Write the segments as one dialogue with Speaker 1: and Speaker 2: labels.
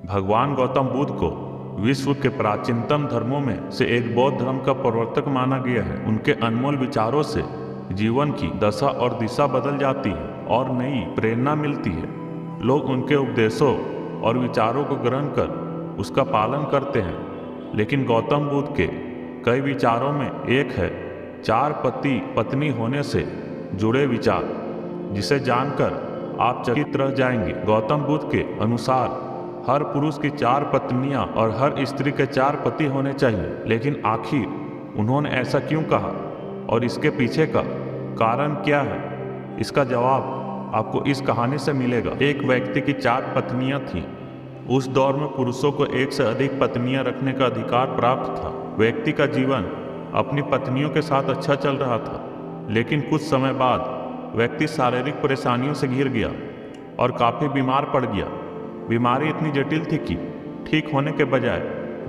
Speaker 1: भगवान गौतम बुद्ध को विश्व के प्राचीनतम धर्मों में से एक बौद्ध धर्म का प्रवर्तक माना गया है। उनके अनमोल विचारों से जीवन की दशा और दिशा बदल जाती है और नई प्रेरणा मिलती है। लोग उनके उपदेशों और विचारों को ग्रहण कर उसका पालन करते हैं। लेकिन गौतम बुद्ध के कई विचारों में एक है 4 पति पत्नी होने से जुड़े विचार, जिसे जानकर आप चकित रह जाएंगे। गौतम बुद्ध के अनुसार हर पुरुष की 4 पत्नियां और हर स्त्री के 4 पति होने चाहिए। लेकिन आखिर उन्होंने ऐसा क्यों कहा और इसके पीछे का कारण क्या है, इसका जवाब आपको इस कहानी से मिलेगा। एक व्यक्ति की 4 पत्नियां थीं। उस दौर में पुरुषों को एक से अधिक पत्नियां रखने का अधिकार प्राप्त था। व्यक्ति का जीवन अपनी पत्नियों के साथ अच्छा चल रहा था, लेकिन कुछ समय बाद व्यक्ति शारीरिक परेशानियों से घिर गया और काफ़ी बीमार पड़ गया। बीमारी इतनी जटिल थी कि ठीक होने के बजाय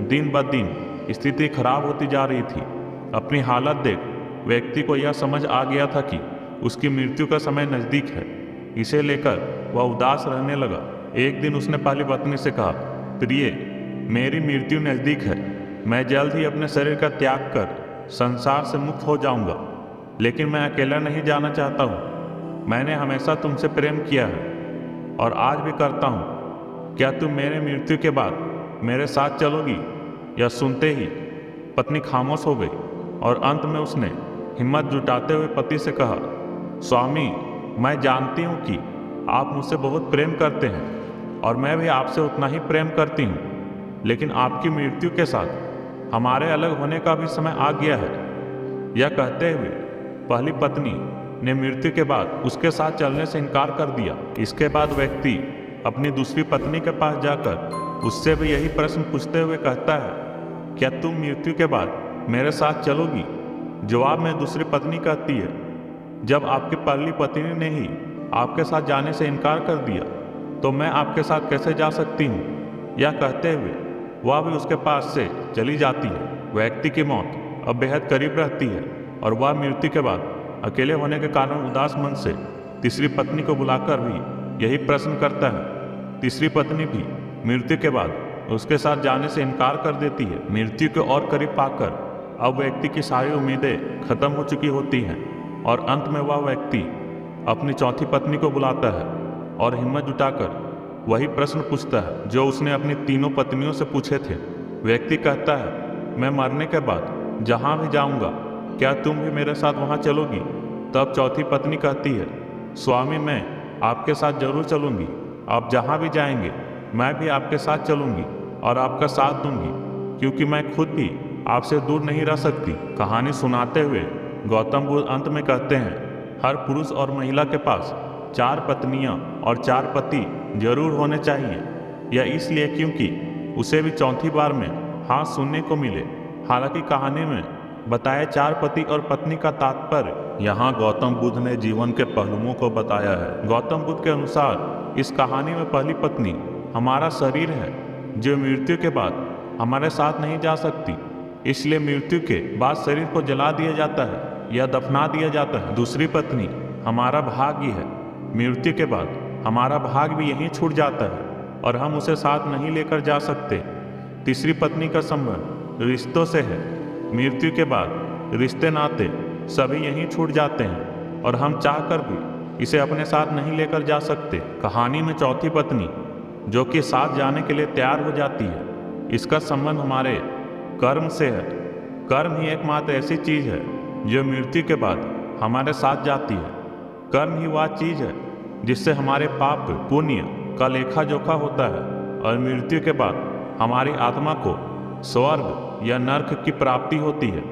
Speaker 1: दिन ब दिन स्थिति खराब होती जा रही थी। अपनी हालत देख व्यक्ति को यह समझ आ गया था कि उसकी मृत्यु का समय नज़दीक है। इसे लेकर वह उदास रहने लगा। एक दिन उसने पहली पत्नी से कहा, प्रिय, मेरी मृत्यु नज़दीक है। मैं जल्द ही अपने शरीर का त्याग कर संसार से मुक्त हो जाऊंगा, लेकिन मैं अकेला नहीं जाना चाहता हूँ। मैंने हमेशा तुमसे प्रेम किया है और आज भी करता हूँ। क्या तुम मेरे मृत्यु के बाद मेरे साथ चलोगी? यह सुनते ही पत्नी खामोश हो गई और अंत में उसने हिम्मत जुटाते हुए पति से कहा, स्वामी, मैं जानती हूँ कि आप मुझसे बहुत प्रेम करते हैं और मैं भी आपसे उतना ही प्रेम करती हूँ, लेकिन आपकी मृत्यु के साथ हमारे अलग होने का भी समय आ गया है। यह कहते हुए पहली पत्नी ने मृत्यु के बाद उसके साथ चलने से इनकार कर दिया। इसके बाद व्यक्ति अपनी दूसरी पत्नी के पास जाकर उससे भी यही प्रश्न पूछते हुए कहता है, क्या तुम मृत्यु के बाद मेरे साथ चलोगी? जवाब में दूसरी पत्नी कहती है, जब आपकी पहली पत्नी ने ही आपके साथ जाने से इनकार कर दिया तो मैं आपके साथ कैसे जा सकती हूँ? यह कहते हुए वह भी उसके पास से चली जाती है। व्यक्ति की मौत अब बेहद करीब रहती है और वह मृत्यु के बाद अकेले होने के कारण उदास मन से तीसरी पत्नी को बुलाकर भी यही प्रश्न करता है। तीसरी पत्नी भी मृत्यु के बाद उसके साथ जाने से इनकार कर देती है। मृत्यु के और करीब पाकर अब व्यक्ति की सारी उम्मीदें खत्म हो चुकी होती हैं और अंत में वह व्यक्ति अपनी चौथी पत्नी को बुलाता है और हिम्मत जुटाकर वही प्रश्न पूछता है जो उसने अपनी तीनों पत्नियों से पूछे थे। व्यक्ति कहता है, मैं मरने के बाद जहाँ भी जाऊँगा, क्या तुम भी मेरे साथ वहाँ चलोगी? तब चौथी पत्नी कहती है, स्वामी, मैं आपके साथ जरूर चलूँगी। आप जहाँ भी जाएंगे मैं भी आपके साथ चलूँगी और आपका साथ दूंगी, क्योंकि मैं खुद भी आपसे दूर नहीं रह सकती। कहानी सुनाते हुए गौतम बुद्ध अंत में कहते हैं, हर पुरुष और महिला के पास 4 पत्नियां और 4 पति जरूर होने चाहिए। यह इसलिए क्योंकि उसे भी चौथी बार में हाँ सुनने को मिले। हालांकि कहानी में बताए 4 पति और पत्नी का तात्पर्य यहाँ गौतम बुद्ध ने जीवन के पहलुओं को बताया है। गौतम बुद्ध के अनुसार इस कहानी में पहली पत्नी हमारा शरीर है, जो मृत्यु के बाद हमारे साथ नहीं जा सकती, इसलिए मृत्यु के बाद शरीर को जला दिया जाता है या दफना दिया जाता है। दूसरी पत्नी हमारा भाग्य है। मृत्यु के बाद हमारा भाग भी यहीं छूट जाता है और हम उसे साथ नहीं लेकर जा सकते। तीसरी पत्नी का संबंध रिश्तों से है। मृत्यु के बाद रिश्ते नाते सभी यहीं छूट जाते हैं और हम चाहकर भी इसे अपने साथ नहीं लेकर जा सकते। कहानी में चौथी पत्नी जो कि साथ जाने के लिए तैयार हो जाती है, इसका संबंध हमारे कर्म से है। कर्म ही एकमात्र ऐसी चीज़ है जो मृत्यु के बाद हमारे साथ जाती है। कर्म ही वह चीज़ है जिससे हमारे पाप पुण्य का लेखा जोखा होता है और मृत्यु के बाद हमारी आत्मा को स्वर्ग या नर्क की प्राप्ति होती है।